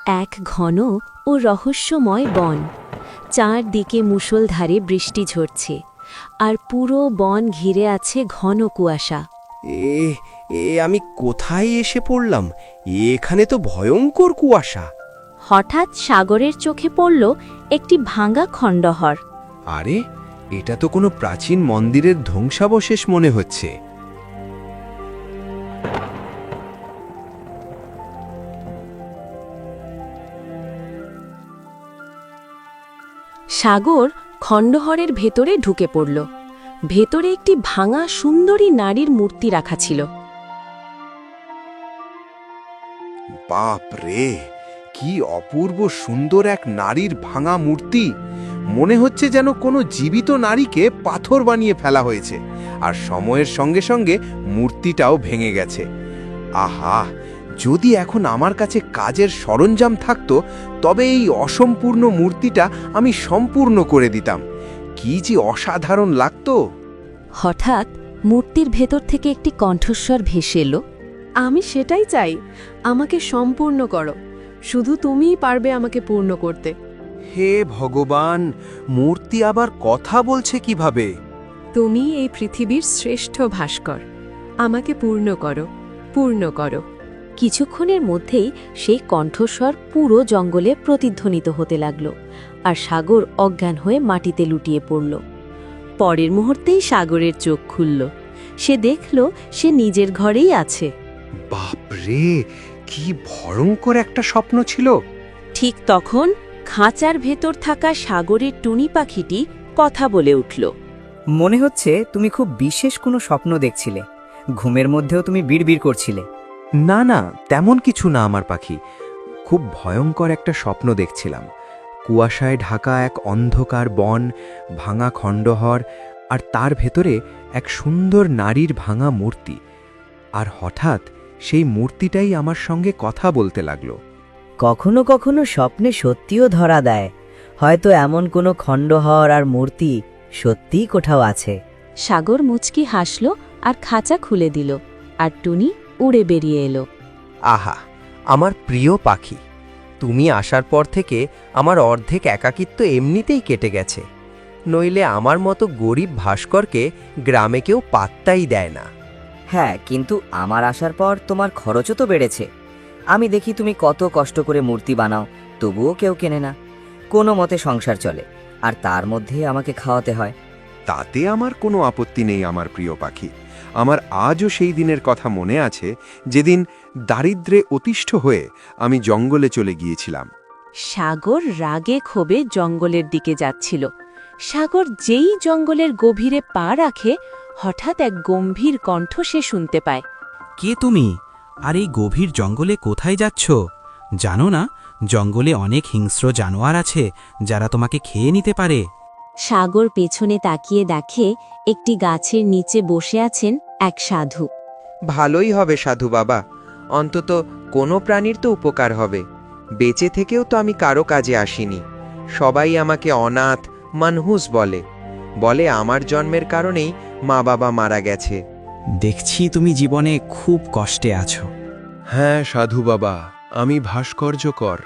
এক ঘন ও রহস্যময় বন। চারদিকে মুষলধারে বৃষ্টি ঝরছে, আর পুরো বন ঘিরে আছে ঘন কুয়াশা। এ এ আমি কোথায় এসে পড়লাম? এখানে তো ভয়ঙ্কর কুয়াশা। হঠাৎ সাগরের চোখে পড়ল একটি ভাঙা খণ্ডহর। আরে, এটা তো কোনো প্রাচীন মন্দিরের ধ্বংসাবশেষ মনে হচ্ছে। সাগর খণ্ডহরের ভেতরে ঢুকে পড়ল। ভেতরে একটি ভাঙা সুন্দরী নারীর মূর্তি রাখা ছিল। বাপ রে, কি অপূর্ব সুন্দর এক নারীর ভাঙা মূর্তি! মনে হচ্ছে যেন কোনো জীবিত নারীকে পাথর বানিয়ে ফেলা হয়েছে, আর সময়ের সঙ্গে সঙ্গে মূর্তিটাও ভেঙে গেছে। আহা, যদি এখন আমার কাছে কাজের সরঞ্জাম থাকতো, তবে এই অসম্পূর্ণ মূর্তিটা আমি সম্পূর্ণ করে দিতাম। কি যে অসাধারণ লাগতো! হঠাৎ মূর্তির ভেতর থেকে একটি কণ্ঠস্বর ভেসে এলো। আমি সেটাই চাই, আমাকে সম্পূর্ণ করো। শুধু তুমিই পারবে আমাকে পূর্ণ করতে। হে ভগবান, মূর্তি আবার কথা বলছে কিভাবে? তুমি এই পৃথিবীর শ্রেষ্ঠ ভাস্কর, আমাকে পূর্ণ করো, পূর্ণ করো। কিছুক্ষণের মধ্যেই সেই কণ্ঠস্বর পুরো জঙ্গলে প্রতিধ্বনিত হতে লাগল, আর সাগর অজ্ঞান হয়ে মাটিতে লুটিয়ে পড়ল। পরের মুহূর্তেই সাগরের চোখ খুলল। সে দেখল সে নিজের ঘরেই আছে। বাপ রে, কি ভয়ঙ্কর একটা স্বপ্ন ছিল! ঠিক তখন খাঁচার ভেতর থাকা সাগরের টুনি পাখিটি কথা বলে উঠল। মনে হচ্ছে তুমি খুব বিশেষ কোনো স্বপ্ন দেখছিলে। ঘুমের মধ্যেও তুমি বিড়বিড় করছিলে। না না, তেমন কিছু না আমার পাখি। খুব ভয়ঙ্কর একটা স্বপ্ন দেখছিলাম। কুয়াশায় ঢাকা এক অন্ধকার বন, ভাঙা খণ্ডহর, আর তার ভেতরে এক সুন্দর নারীর ভাঙা মূর্তি। আর হঠাৎ সেই মূর্তিটাই আমার সঙ্গে কথা বলতে লাগলো। কখনো কখনো স্বপ্নে সত্যিও ধরা দেয়। হয়তো এমন কোনো খণ্ডহর আর মূর্তি সত্যিই কোথাও আছে। সাগর মুচকি হাসল আর খাঁচা খুলে দিল, আর টুনি উড়ে বেরিয়ে এলো। আহা, আমার প্রিয় পাখি, তুমি আসার পর থেকে আমার অর্ধেক একাকিত্ব এমনিতেই কেটে গেছে। নইলে আমার মতো গরিব ভাস্করকে গ্রামে কেউ পাত্তাই দেয় না। হ্যাঁ, কিন্তু আমার আসার পর তোমার খরচও তো বেড়েছে। আমি দেখি তুমি কত কষ্ট করে মূর্তি বানাও, তবুও কেউ কেনে না। কোনো মতে সংসার চলে, আর তার মধ্যে আমাকে খাওয়াতে হয়। তাতে আমার কোনো আপত্তি নেই আমার প্রিয় পাখি। আমার আজও সেই দিনের কথা মনে আছে, যেদিন দারিদ্র্যে অতিষ্ঠ হয়ে আমি জঙ্গলে চলে গিয়েছিলাম। সাগর রাগে ক্ষোভে জঙ্গলের দিকে যাচ্ছিল। সাগর যেই জঙ্গলের গভীরে পা রাখে, হঠাৎ এক গম্ভীর কণ্ঠ সে শুনতে পায়। কে তুমি? আর এই গভীর জঙ্গলে কোথায় যাচ্ছ? জানো না, জঙ্গলে অনেক হিংস্র জানোয়ার আছে যারা তোমাকে খেয়ে নিতে পারে। সাগর পেছনে তাকিয়ে দেখে একটি গাছের নিচে বসে আছেন এক সাধু। ভালোই হবে সাধু বাবা, অন্তত কোনো প্রাণীর তো উপকার হবে। বেঁচে থেকেও তো আমি কারো কাজে আসিনি। সবাই আমাকে অনাথ মানহুস বলে। আমার জন্মের কারণেই মা বাবা মারা গেছে। দেখছি তুমি জীবনে খুব কষ্টে আছো। হ্যাঁ সাধু বাবা, আমি ভাস্কর্যকর,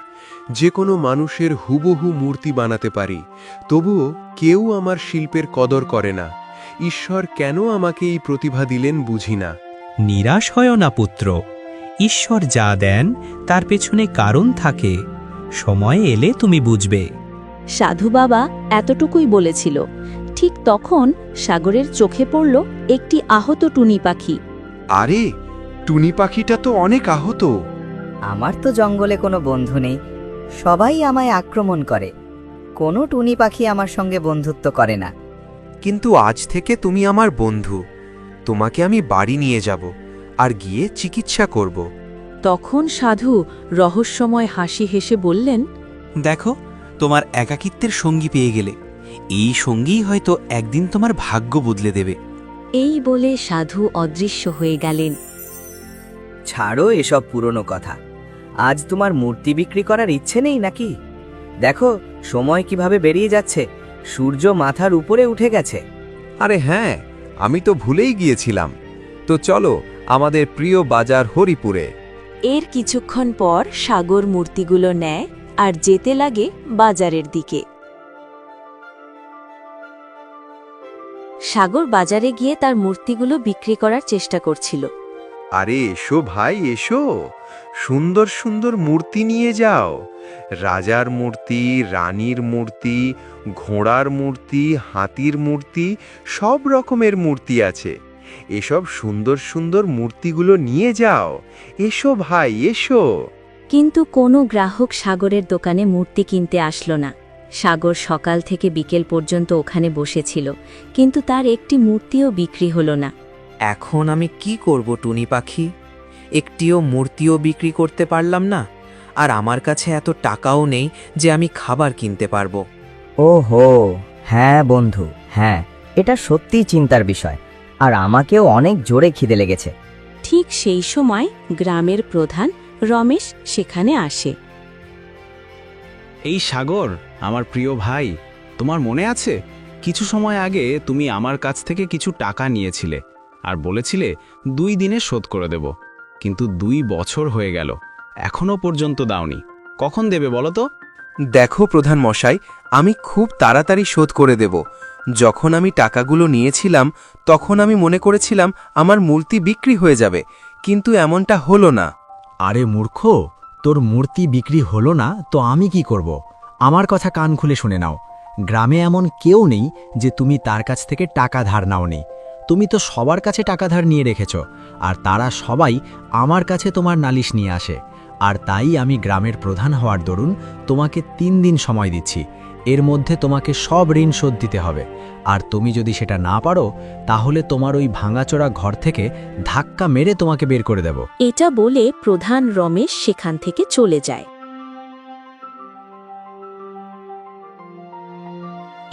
যে কোনো মানুষের হুবহু মূর্তি বানাতে পারি, তবুও কেউ আমার শিল্পের কদর করে না। ঈশ্বর কেন আমাকে এই প্রতিভা দিলেন বুঝি না। নিরাশ হয় না পুত্র, ঈশ্বর যা দেন তার পেছনে কারণ থাকে। সময় এলে তুমি বুঝবে। সাধু বাবা এতটুকুই বলেছিল। ঠিক তখন সাগরের চোখে পড়ল একটি আহত টুনি পাখি। আরে, টুনি পাখিটা তো অনেক আহত। আমার তো জঙ্গলে কোনো বন্ধু নেই, সবাই আমায় আক্রমণ করে। কোনো টুনি পাখি আমার সঙ্গে বন্ধুত্ব করে না। কিন্তু আজ থেকে তুমি আমার বন্ধু। তোমাকে আমি বাড়ি নিয়ে যাব, আর গিয়ে চিকিৎসা করব। তখন সাধু রহস্যময় হাসি হেসে বললেন, দেখো, তোমার একাকিত্বের সঙ্গী পেয়ে গেলে। এই সঙ্গীই হয়তো একদিন তোমার ভাগ্য বদলে দেবে। এই বলে সাধু অদৃশ্য হয়ে গেলেন। ছাড়ো এসব পুরনো কথা। আজ তোমার মূর্তি বিক্রি করার ইচ্ছে নেই নাকি? দেখো সময় কিভাবে বেরিয়ে যাচ্ছে, সূর্য মাথার উপরে উঠে গেছে। আরে হ্যাঁ, আমি তো ভুলেই গিয়েছিলাম। তো চলো আমাদের প্রিয় বাজার হরিপুরে। এর কিছুক্ষণ পর সাগর মূর্তিগুলো নেয় আর যেতে লাগে বাজারের দিকে। সাগর বাজারে গিয়ে তার মূর্তিগুলো বিক্রি করার চেষ্টা করছিল। আরে এসো ভাই এসো, সুন্দর সুন্দর মূর্তি নিয়ে যাও। রাজার মূর্তি, রানীর মূর্তি, ঘোড়ার মূর্তি, হাতির মূর্তি, সব রকমের মূর্তি আছে। এসব সুন্দর সুন্দর মূর্তিগুলো নিয়ে যাও। এসো ভাই এসো। কিন্তু কোনো গ্রাহক সাগরের দোকানে মূর্তি কিনতে আসলো না। সাগর সকাল থেকে বিকেল পর্যন্ত ওখানে বসেছিল, কিন্তু তার একটি মূর্তিও বিক্রি হলো না। এখন আমি কি করব টুনি পাখি? একটিও মূর্তিও বিক্রি করতে পারলাম না, আর আমার কাছে এত টাকাও নেই যে আমি খাবার কিনতে পারবো। ওহো, হ্যাঁ বন্ধু, হ্যাঁ, এটা সত্যিই চিন্তার বিষয়। আর আমাকেও অনেক জোরে খিদে লেগেছে। ঠিক সেই সময় গ্রামের প্রধান রমেশ সেখানে আসে। এই সাগর, আমার প্রিয় ভাই, তোমার মনে আছে কিছু সময় আগে তুমি আমার কাছ থেকে কিছু টাকা নিয়েছিলে আর বলেছিলে 2 দিনে শোধ করে দেব, কিন্তু 2 বছর হয়ে গেল, এখনো পর্যন্ত দাওনি। কখন দেবে বলো তো? দেখো প্রধান মশাই, আমি খুব তাড়াতাড়ি শোধ করে দেব। যখন আমি টাকাগুলো নিয়েছিলাম তখন আমি মনে করেছিলাম আমার মূর্তি বিক্রি হয়ে যাবে, কিন্তু এমনটা হলো না। আরে মূর্খ, তোর মূর্তি বিক্রি হলো না তো আমি কি করব? আমার কথা কান খুলে শুনে নাও। গ্রামে এমন কেউ নেই যে তুমি তার কাছ থেকে টাকা ধার নাওনি। তুমি তো সবার কাছে টাকা ধার নিয়ে রেখেছ, আর তারা সবাই আমার কাছে তোমার নালিশ নিয়ে আসে। আর তাই আমি গ্রামের প্রধান হওয়ার দরুন তোমাকে 3 দিন সময় দিচ্ছি। এর মধ্যে তোমাকে সব ঋণ শোধ দিতে হবে। আর তুমি যদি সেটা না পারো, তাহলে তোমার ওই ভাঙাচোরা ঘর থেকে ধাক্কা মেরে তোমাকে বের করে দেব। এটা বলে প্রধান রমেশ সেখান থেকে চলে যায়।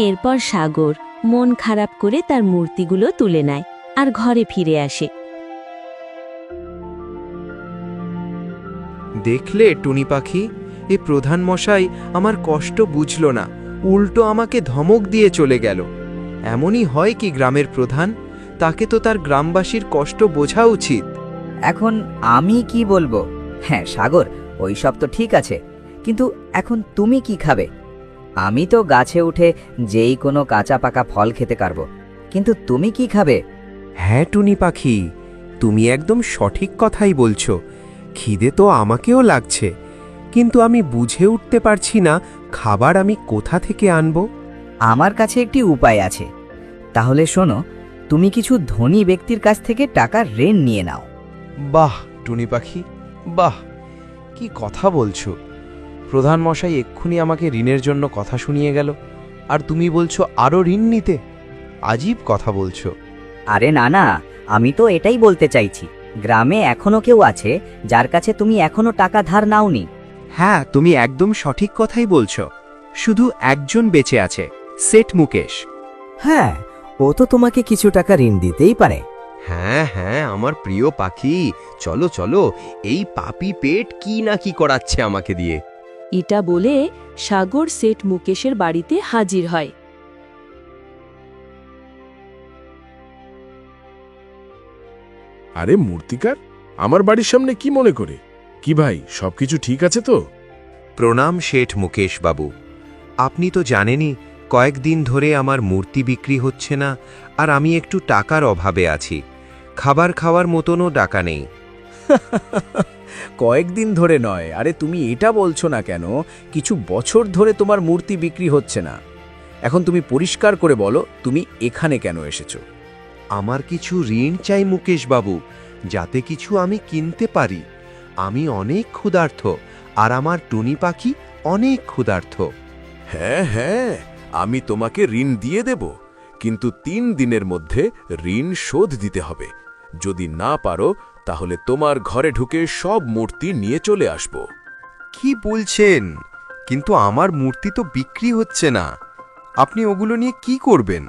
এরপর সাগর মন খারাপ করে তার মূর্তিগুলো তুলে নেয় আর ঘরে ফিরে আসে। দেখলে টুনি পাখি, এ প্রধান মশাই আমার কষ্ট বুঝল না, উল্টো আমাকে ধমক দিয়ে চলে গেল। এমনই হয় কি গ্রামের প্রধান? তাকে তো তার গ্রামবাসীর কষ্ট বোঝা উচিত। এখন আমি কি বলবো? হ্যাঁ সাগর, ওই সব তো ঠিক আছে, কিন্তু এখন তুমি কি খাবে? আমি তো গাছে উঠে যেই কোনো কাঁচা পাকা ফল খেতে পারবো, কিন্তু তুমি কি খাবে? হ্যাঁ টুনি পাখি, তুমি একদম সঠিক কথাই বলছো। খিদে তো আমাকেও লাগছে, কিন্তু আমি বুঝে উঠতে পারছি না খাবার আমি কোথা থেকে আনব। আমার কাছে একটি উপায় আছে। তাহলে শোনো, তুমি কিছু ধনী ব্যক্তির কাছ থেকে টাকা ঋণ নিয়ে নাও। বাহ টুনি পাখি, বাহ, কি কথা বলছো! প্রধান মশাই এক্ষুনি আমাকে ঋণের জন্য কথা শুনিয়ে গেল, আর তুমি বলছো আরও ঋণ নিতে? আজীব কথা বলছো। আরে না না, আমি তো এটাই বলতে চাইছি। গ্রামে এখনো কেউ আছে যার কাছে তুমি এখনো টাকা ধার নাওনি। হ্যাঁ, তুমি একদম সঠিক কথাই বলছো। শুধু একজন বেঁচে আছে, সেট মুকেশ। হ্যাঁ, ও তো তোমাকে কিছু টাকা ঋণ দিতেই পারে। হ্যাঁ হ্যাঁ, আমার প্রিয় পাখি, চলো চলো, এই পাপি পেট কি না কি করাচ্ছে আমাকে দিয়ে। এটা বলে সাগর সেট মুকেশের বাড়িতে হাজির হয়। আরে মূর্তিকার, আমার বাড়ির সামনে কি মনে করে? কি ভাই, সবকিছু ঠিক আছে তো? প্রণাম শেঠ মুকেশ বাবু। আপনি তো জানেনই কয়েকদিন ধরে আমার মূর্তি বিক্রি হচ্ছে না, আর আমি একটু টাকার অভাবে আছি। খাবার খাওয়ার মতনও টাকা নেই। কয়েকদিন ধরে নয়, আরে তুমি এটা বলছো না কেন? কিছু বছর ধরে তোমার মূর্তি বিক্রি হচ্ছে না। এখন তুমি পরিষ্কার করে বলো, তুমি এখানে কেন এসেছো? আমার কিছু ঋণ চাই মুকেশ বাবু, যাতে কিছু আমি কিনতে পারি। আমি অনেক ক্ষুধার্ত, আর আমার টুনি পাখি অনেক ক্ষুধার্ত। হ্যাঁ হ্যাঁ, আমি তোমাকে ঋণ দিয়ে দেব, কিন্তু 3 দিনের মধ্যে ঋণ শোধ দিতে হবে। যদি না পারো, তাহলে তোমার ঘরে ঢুকে সব মূর্তি নিয়ে চলে আসব। কি বলছেন? কিন্তু আমার মূর্তি তো বিক্রি হচ্ছে না, আপনি ওগুলো নিয়ে কি করবেন?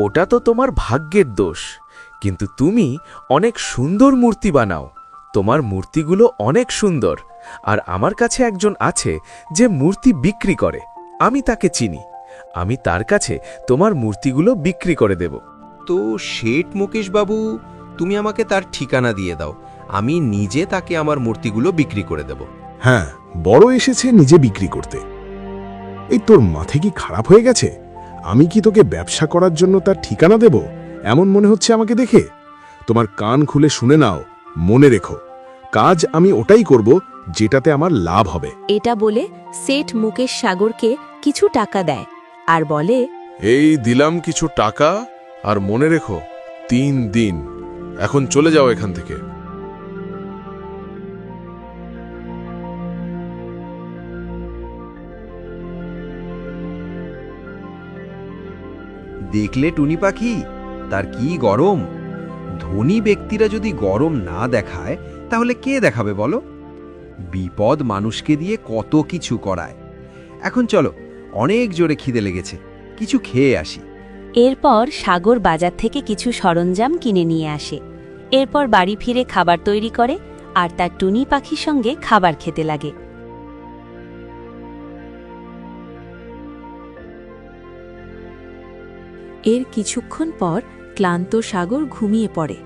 ওটা তো তোমার ভাগ্যের দোষ, কিন্তু তুমি অনেক সুন্দর মূর্তি বানাও। তোমার মূর্তিগুলো অনেক সুন্দর, আর আমার কাছে একজন আছে যে মূর্তি বিক্রি করে। আমি তাকে চিনি, আমি তার কাছে তোমার মূর্তিগুলো বিক্রি করে দেব। তো শেঠ মুকেশ বাবু, তুমি আমাকে তার ঠিকানা দিয়ে দাও, আমি নিজে তাকে আমার মূর্তিগুলো বিক্রি করে দেব। হ্যাঁ, বড় এসেছে নিজে বিক্রি করতে। এই তোর মাথা কি খারাপ হয়ে গেছে? আমি কি তোকে ব্যবসা করার জন্য তার ঠিকানা দেব? এমন মনে হচ্ছে আমাকে দেখে। তোমার কান খুলে শুনে নাও, মনে রেখো, কাজ আমি ওটাই করব যেটাতে আমার লাভ হবে। এটা বলে সেঠ মুকেশ সাগরকে কিছু টাকা দেয় আর বলে, এই দিলাম কিছু টাকা, আর মনে রেখো 3 দিন। এখন চলে যাও এখান থেকে। দেখলে টুনি পাখি, তার কি গরম! ধনী ব্যক্তিরা যদি গরম না দেখায় তাহলে কে দেখাবে বলো? বিপদ মানুষকে দিয়ে কত কিছু করায়। এখন চলো, অনেক জোরে খিদে লেগেছে, কিছু খেয়ে আসি। এরপর সাগর বাজার থেকে কিছু সরঞ্জাম কিনে নিয়ে আসে। এরপর বাড়ি ফিরে খাবার তৈরি করে আর তার টুনি পাখির সঙ্গে খাবার খেতে লাগে। এর কিছুক্ষণ পর ক্লান্ত সাগর ঘুমিয়ে পড়ে।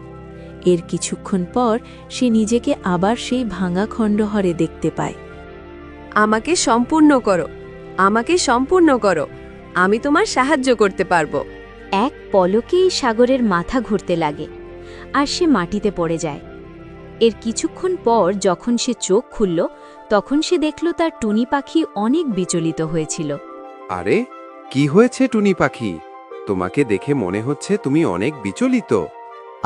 এর কিছুক্ষণ পর সে নিজেকে আবার সেই ভাঙা খণ্ডহরে দেখতে পায়। আমাকে সম্পূর্ণ করো, আমাকে সম্পূর্ণ করো, আমি তোমার সাহায্য করতে পারবো। এক পলকেই সাগরের মাথা ঘুরতে লাগে আর সে মাটিতে পড়ে যায়। এর কিছুক্ষণ পর যখন সে চোখ খুলল, তখন সে দেখল তার টুনি পাখি অনেক বিচলিত হয়েছিল। আরে, কি হয়েছে টুনি পাখি? তোমাকে দেখে মনে হচ্ছে তুমি অনেক বিচলিত।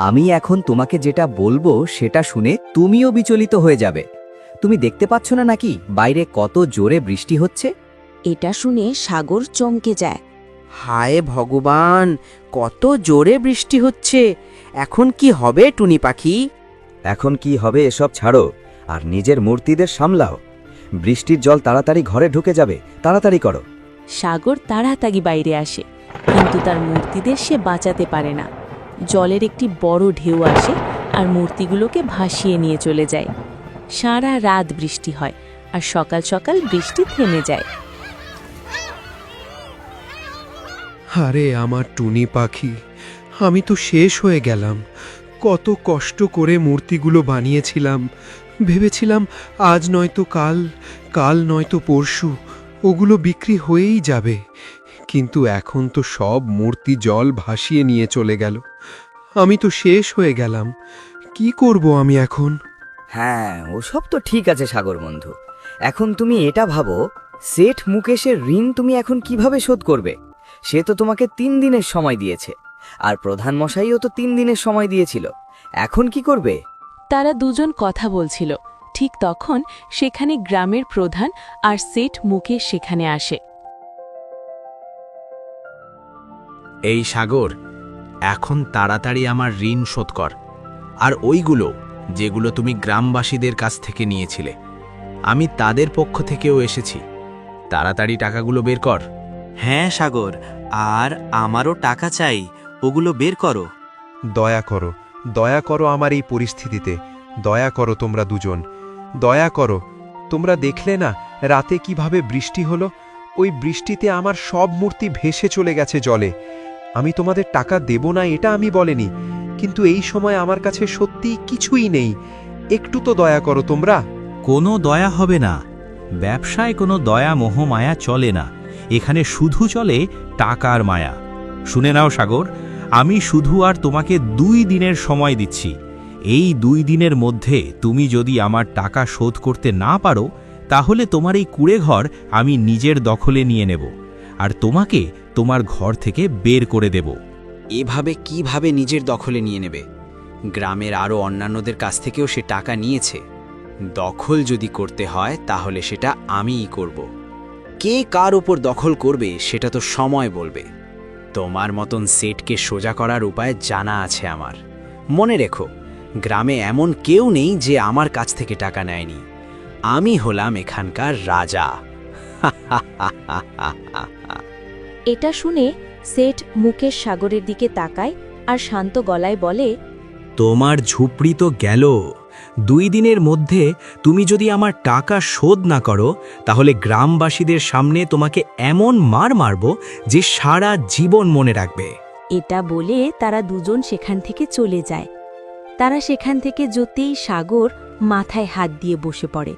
আমি এখন তোমাকে যেটা বলবো সেটা শুনে তুমিও বিচলিত হয়ে যাবে। তুমি দেখতে পাচ্ছ না নাকি বাইরে কত জোরে বৃষ্টি হচ্ছে? এটা শুনে সাগর চমকে যায়। হায় ভগবান, কত জোরে বৃষ্টি হচ্ছে! এখন কি হবে টুনি পাখি? এখন কি হবে এসব ছাড়ো, আর নিজের মূর্তিদের সামলাও। বৃষ্টির জল তাড়াতাড়ি ঘরে ঢুকে যাবে, তাড়াতাড়ি করো। সাগর তাড়াতাড়ি বাইরে আসে, কিন্তু তার মূর্তিদের সে বাঁচাতে পারে না। জলের একটি বড় ঢেউ আসে আর মূর্তিগুলোকে ভাসিয়ে নিয়ে চলে যায়। সারা রাত বৃষ্টি হয় আর সকাল সকাল বৃষ্টি থেমে যায়। আরে আমার টুনি পাখি, আমি তো শেষ হয়ে গেলাম। কত কষ্ট করে মূর্তিগুলো বানিয়েছিলাম, ভেবেছিলাম আজ নয়তো কাল, কাল নয়তো পরশু ওগুলো বিক্রি হয়েই যাবে। কিন্তু এখন তো সব মূর্তি জল ভাসিয়ে নিয়ে চলে গেল। আমি তো শেষ হয়ে গেলাম। কি করব আমি এখন? হ্যাঁ, ওসব তো ঠিক আছে সাগর বন্ধু। এখন তুমি এটা ভাবো, সেঠ মুকেশের ঋণ তুমি এখন কিভাবে শোধ করবে? সে তো তোমাকে 3 দিনের সময় দিয়েছে, আর প্রধান মশাইও তো 3 দিনের সময় দিয়েছিল। এখন কি করবে? তারা দুজন কথা বলছিল। ঠিক তখন সেখানে গ্রামের প্রধান আর সেঠ মুকেশ সেখানে আসে। এই সাগর, এখন তাড়াতাড়ি আমার ঋণ শোধ কর, আর ওইগুলো যেগুলো তুমি গ্রামবাসীদের কাছ থেকে নিয়েছিলে, আমি তাদের পক্ষ থেকেও এসেছি। তাড়াতাড়ি টাকাগুলো বের কর। হ্যাঁ সাগর, আর আমারও টাকা চাই, ওগুলো বের করো। দয়া করো, দয়া করো আমার এই পরিস্থিতিতে। দয়া করো তোমরা দুজন, দয়া করো। তোমরা দেখলে না রাতে কিভাবে বৃষ্টি হলো? ওই বৃষ্টিতে আমার সব মূর্তি ভেসে চলে গেছে জলে। আমি তোমাদের টাকা দেব না এটা আমি বলিনি, কিন্তু এই সময় আমার কাছে সত্যিই কিছুই নেই। একটু তো দয়া করো তোমরা। কোনো দয়া হবে না। ব্যবসায় কোনো দয়া মোহ মায়া চলে না, এখানে শুধু চলে টাকার মায়া। শুনে নাও সাগর, আমি শুধু আর তোমাকে 2 দিনের সময় দিচ্ছি। এই 2 দিনের মধ্যে তুমি যদি আমার টাকা শোধ করতে না পারো, তাহলে তোমার এই কুঁড়েঘর আমি নিজের দখলে নিয়ে নেব, আর তোমাকে তোমার ঘর থেকে বের করে দেব। এভাবে কিভাবে নিজের দখলে নিয়ে নেবে? গ্রামের আরও অন্যান্যদের কাছ থেকেও সে টাকা নিয়েছে। দখল যদি করতে হয় তাহলে সেটা আমিই করব। কে কার ওপর দখল করবে সেটা তো সময় বলবে। তোমার মতন সেটকে সোজা করার উপায় জানা আছে আমার। মনে রেখো, গ্রামে এমন কেউ নেই যে আমার কাছ থেকে টাকা নেয়নি। আমি হলাম এখানকার রাজা। এটা শুনে সেঠ মুকেশ সাগরের দিকে তাকায় আর শান্ত গলায় বলে, তোমার ঝুপড়ি তো গেল। 2 দিনের মধ্যে তুমি যদি আমার টাকা শোধ না করো, তাহলে গ্রামবাসীদের সামনে তোমাকে এমন মার মারব যে সারা জীবন মনে রাখবে। এটা বলে তারা দুজন সেখান থেকে চলে যায়। তারা সেখান থেকে যেতেই সাগর মাথায় হাত দিয়ে বসে পড়ে।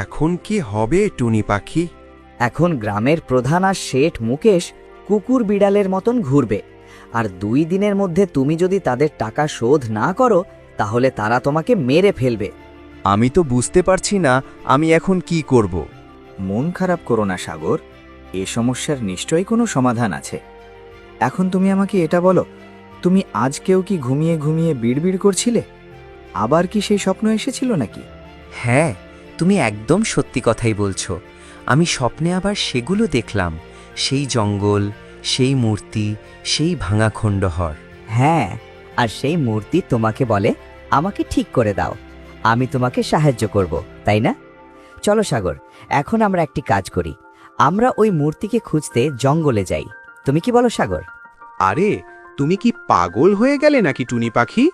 এখন কি হবে টুনি পাখি? এখন গ্রামের প্রধান আর শেঠ মুকেশ কুকুর বিড়ালের মতন ঘুরবে, আর 2 দিনের মধ্যে তুমি যদি তাদের টাকা শোধ না করো তাহলে তারা তোমাকে মেরে ফেলবে। আমি তো বুঝতে পারছি না আমি এখন কি করব। মন খারাপ করো না সাগর, এ সমস্যার নিশ্চয়ই কোনো সমাধান আছে। এখন তুমি আমাকে এটা বলো, তুমি আজকেও কি ঘুমিয়ে ঘুমিয়ে বিড়বিড় করছিলে? আবার কি সেই স্বপ্ন এসেছিল নাকি? হ্যাঁ, তুমি একদম সত্যি কথাই বলছো। আমি স্বপ্নে আবার সেগুলো দেখলাম, সেই জঙ্গল, সেই মূর্তি, সেই ভাঙা খণ্ডহর। হ্যাঁ, আর সেই মূর্তি তোমাকে বলে আমাকে ঠিক করে দাও, আমি তোমাকে সাহায্য করব, তাই না? চলো সাগর, এখন আমরা একটি কাজ করি, আমরা ওই মূর্তিকে খুঁজতে জঙ্গলে যাই। তুমি কি বলো সাগর? আরে তুমি কি পাগল হয়ে গেলে নাকি টুনি পাখি?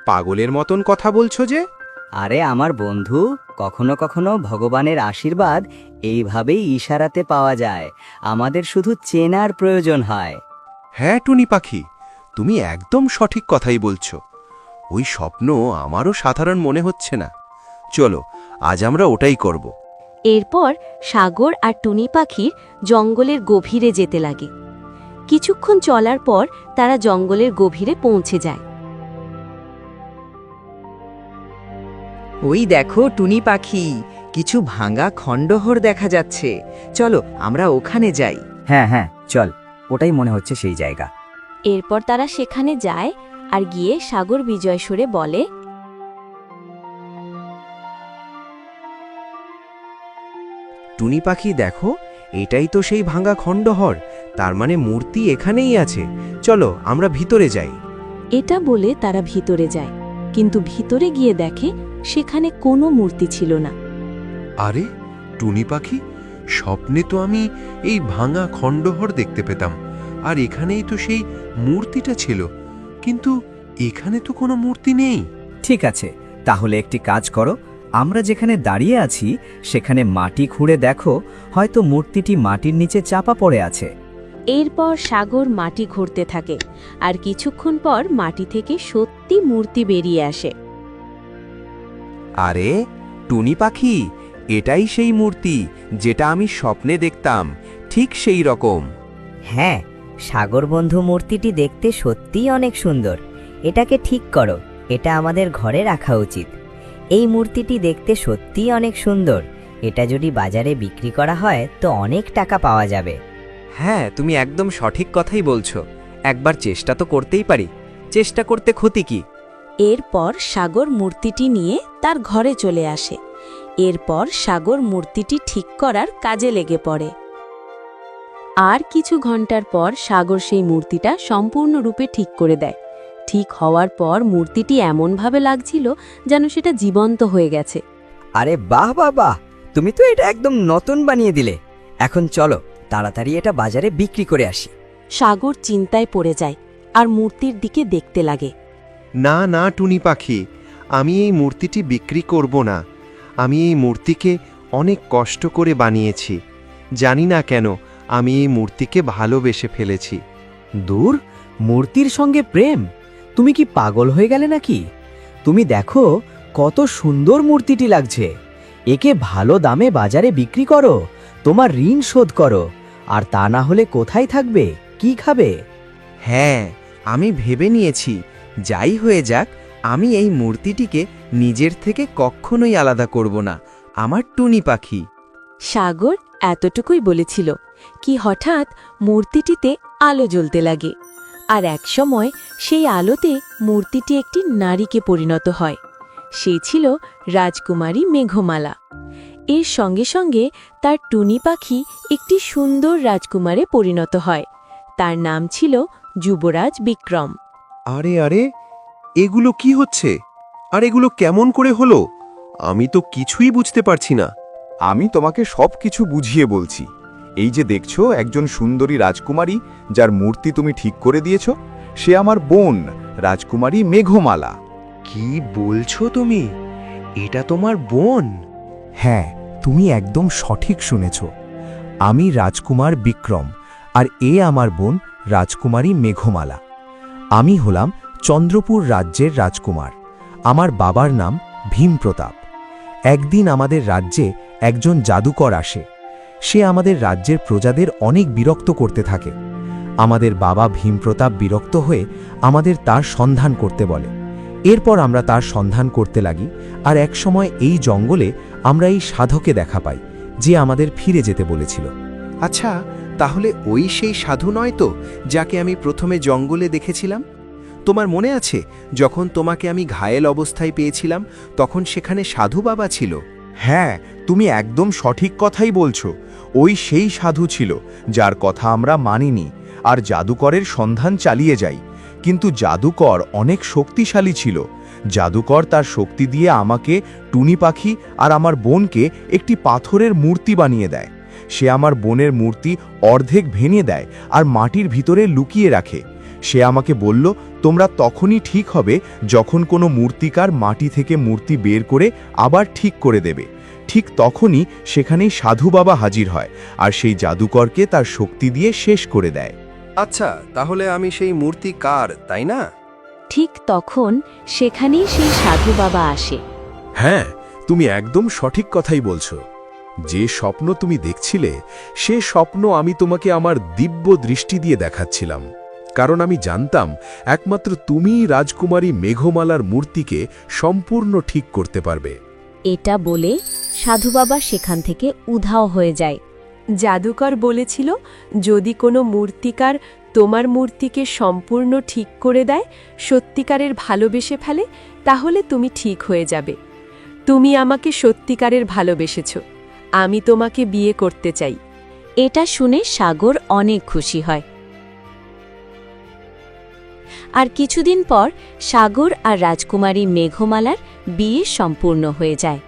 পাগলের মতন কথা বলছো যে? আরে আমার বন্ধু, কখনো কখনো ভগবানের আশীর্বাদ এইভাবেই ইশারাতে পাওয়া যায়, আমাদের শুধু চেনার প্রয়োজন হয়। হ্যাঁ টুনি পাখি, তুমি একদম সঠিক কথাই বলছো। ওই স্বপ্ন আমারও সাধারণ মনে হচ্ছে না। চলো, আজ আমরা ওটাই করব। এরপর সাগর আর টুনি পাখির জঙ্গলের গভীরে যেতে লাগে। কিছুক্ষণ চলার পর তারা জঙ্গলের গভীরে পৌঁছে যায়। ওই দেখো টুনি পাখি, কিছু ভাঙা খণ্ডহর দেখা যাচ্ছে। চলো আমরা ওখানে যাই। হ্যাঁ হ্যাঁ, চল, ওটাই মনে হচ্ছে সেই জায়গা। এরপর তারা সেখানে যায় আর গিয়ে সাগর বিজয় সুরে বলে, টুনি পাখি দেখো, এটাই তো সেই ভাঙা খণ্ডহর, তার মানে মূর্তি এখানেই আছে। চলো আমরা ভিতরে যাই। এটা বলে তারা ভিতরে যায়, কিন্তু ভিতরে গিয়ে দেখে সেখানে কোনো মূর্তি ছিল না। আরে টুনি পাখি, স্বপ্নে তো আমি এই ভাঙা খণ্ডহর দেখতে পেতাম, আর এখানেই তো সেই মূর্তিটা ছিল, কিন্তু এখানে তো কোনো মূর্তি নেই। ঠিক আছে, তাহলে একটি কাজ করো, আমরা যেখানে দাঁড়িয়ে আছি সেখানে মাটি খুঁড়ে দেখো, হয়তো মূর্তিটি মাটির নিচে চাপা পড়ে আছে। এরপর সাগর মাটি ঘুরতে থাকে, আর কিছুক্ষণ পর মাটি থেকে সত্যি মূর্তি বেরিয়ে আসে। আরে টুনি পাখি, এটাই সেই মূর্তি যেটা আমি স্বপ্নে দেখতাম, ঠিক সেই রকম। হ্যাঁ, সাগর বন্ধু মূর্তিটি দেখতে সত্যিই অনেক সুন্দর। এটাকে ঠিক করো, এটা আমাদের ঘরে রাখা উচিত। এই মূর্তিটি দেখতে সত্যিই অনেক সুন্দর, এটা যদি বাজারে বিক্রি করা হয় তো অনেক টাকা পাওয়া যাবে। হ্যাঁ, তুমি একদম সঠিক কথাই বলছো। একবার চেষ্টা তো করতেই পারি, চেষ্টা করতে ক্ষতি কি? এরপর সাগর মূর্তিটি নিয়ে তার ঘরে চলে আসে। এরপর সাগর মূর্তিটি ঠিক করার কাজে লেগে পড়ে। আর কিছু ঘন্টার পর সাগর সেই মূর্তিটা সম্পূর্ণরূপে ঠিক করে দেয়। ঠিক হওয়ার পর মূর্তিটি এমনভাবে লাগছিল যেন সেটা জীবন্ত হয়ে গেছে। আরে বাহ বাহ বাহ, তুমি তো এটা একদম নতুন বানিয়ে দিলে। এখন চলো তাড়াতাড়ি এটা বাজারে বিক্রি করে আসি। সাগর চিন্তায় পড়ে যায় আর মূর্তির দিকে দেখতে লাগে। না না টুনি পাখি, আমি এই মূর্তিটি বিক্রি করব না। আমি এই মূর্তিকে অনেক কষ্ট করে বানিয়েছি। জানি না কেন আমি এই মূর্তিকে ভালোবেসে ফেলেছি। দূর, মূর্তির সঙ্গে প্রেম? তুমি কি পাগল হয়ে গেলে নাকি? তুমি দেখো কত সুন্দর মূর্তিটি লাগছে। একে ভালো দামে বাজারে বিক্রি করো, তোমার ঋণ শোধ করো, আর তা না হলে কোথায় থাকবে, কি খাবে? হ্যাঁ, আমি ভেবে নিয়েছি, যাই হয়ে যাক আমি এই মূর্তিটিকে নিজের থেকে কখনোই আলাদা করব না। আমার টুনি পাখি। সাগর এতটুকুই বলেছিল কি হঠাৎ মূর্তিটিতে আলো জ্বলতে লাগে, আর একসময় সেই আলোতে মূর্তিটি একটি নারীকে পরিণত হয়। সে ছিল রাজকুমারী মেঘমালা। এর সঙ্গে সঙ্গে তার টুনি পাখি একটি সুন্দর রাজকুমারে পরিণত হয়। তার নাম ছিল যুবরাজ বিক্রম। আরে আরে, এগুলো কি হচ্ছে? আর এগুলো কেমন করে হলো? আমি তো কিছুই বুঝতে পারছি না। আমি তোমাকে সবকিছু বুঝিয়ে বলছি। এই যে দেখছো একজন সুন্দরী রাজকুমারী যার মূর্তি তুমি ঠিক করে দিয়েছো, সে আমার বোন রাজকুমারী মেঘমালা। কি বলছো তুমি? এটা তোমার বোন? হ্যাঁ, তুমি একদম সঠিক শুনেছ। আমি রাজকুমার বিক্রম, আর এ আমার বোন রাজকুমারী মেঘমালা। আমি হলাম চন্দ্রপুর রাজ্যের রাজকুমার। আমার বাবার নাম ভীমপ্রতাপ। একদিন আমাদের রাজ্যে একজন জাদুকর আসে। সে আমাদের রাজ্যের প্রজাদের অনেক বিরক্ত করতে থাকে। আমাদের বাবা ভীমপ্রতাপ বিরক্ত হয়ে আমাদের তার সন্ধান করতে বলে। এরপর আমরা তার সন্ধান করতে লাগি, আর একসময় এই জঙ্গলে আমরা এই সাধকে দেখা পাই, যে আমাদের ফিরে যেতে বলেছিল। আচ্ছা, তাহলে ওই সেই সাধু নয় তো, যাকে আমি প্রথমে জঙ্গলে দেখেছিলাম? তোমার মনে আছে যখন তোমাকে আমি ঘায়েল অবস্থায় পেয়েছিলাম, তখন সেখানে সাধু বাবা ছিল? হ্যাঁ, তুমি একদম সঠিক কথাই বলছো। ওই সেই সাধু ছিল যার কথা আমরা মানিনি আর জাদুকরের সন্ধান চালিয়ে যাই। কিন্তু জাদুকর অনেক শক্তিশালী ছিল। জাদুকর তার শক্তি দিয়ে আমাকে, টুনি পাখি আর আমার বোনকে একটি পাথরের মূর্তি বানিয়ে দেয়। সে আমার বোনের মূর্তি অর্ধেক ভেঙে দেয় আর মাটির ভিতরে লুকিয়ে রাখে। সে আমাকে বলল, তোমরা তখনই ঠিক হবে যখন কোনো মূর্তিকার মাটি থেকে মূর্তি বের করে আবার ঠিক করে দেবে। ঠিক তখনই সেখানেই সাধু বাবা হাজির হয় আর সেই জাদুকরকে তার শক্তি দিয়ে শেষ করে দেয়। আচ্ছা, তাহলে আমি সেই মূর্তি কার, তাই না? ঠিক তখন সেখানেই সেই সাধু বাবা আসে। হ্যাঁ, তুমি একদম সঠিক কথাই বলছো। যে স্বপ্ন তুমি দেখছিলে, সে স্বপ্ন আমি তোমাকে আমার দিব্য দৃষ্টি দিয়ে দেখাচ্ছিলাম, কারণ আমি জানতাম একমাত্র তুমিই রাজকুমারী মেঘমালার মূর্তিকে সম্পূর্ণ ঠিক করতে পারবে। এটা বলে সাধু বাবা সেখান থেকে উধাও হয়ে যায়। জাদুকর বলেছিল, যদি কোনো মূর্তিকার তোমার মূর্তিকে সম্পূর্ণ ঠিক করে দেয়, সত্যিকারের ভালোবেসে ফেলে, তাহলে তুমি ঠিক হয়ে যাবে। তুমি আমাকে সত্যিকারের ভালোবেসেছ, আমি তোমাকে বিয়ে করতে চাই। এটা শুনে সাগর অনেক খুশি হয়। আর কিছুদিন পর সাগর আর রাজকুমারী মেঘমালার বিয়ে সম্পূর্ণ হয়ে যায়।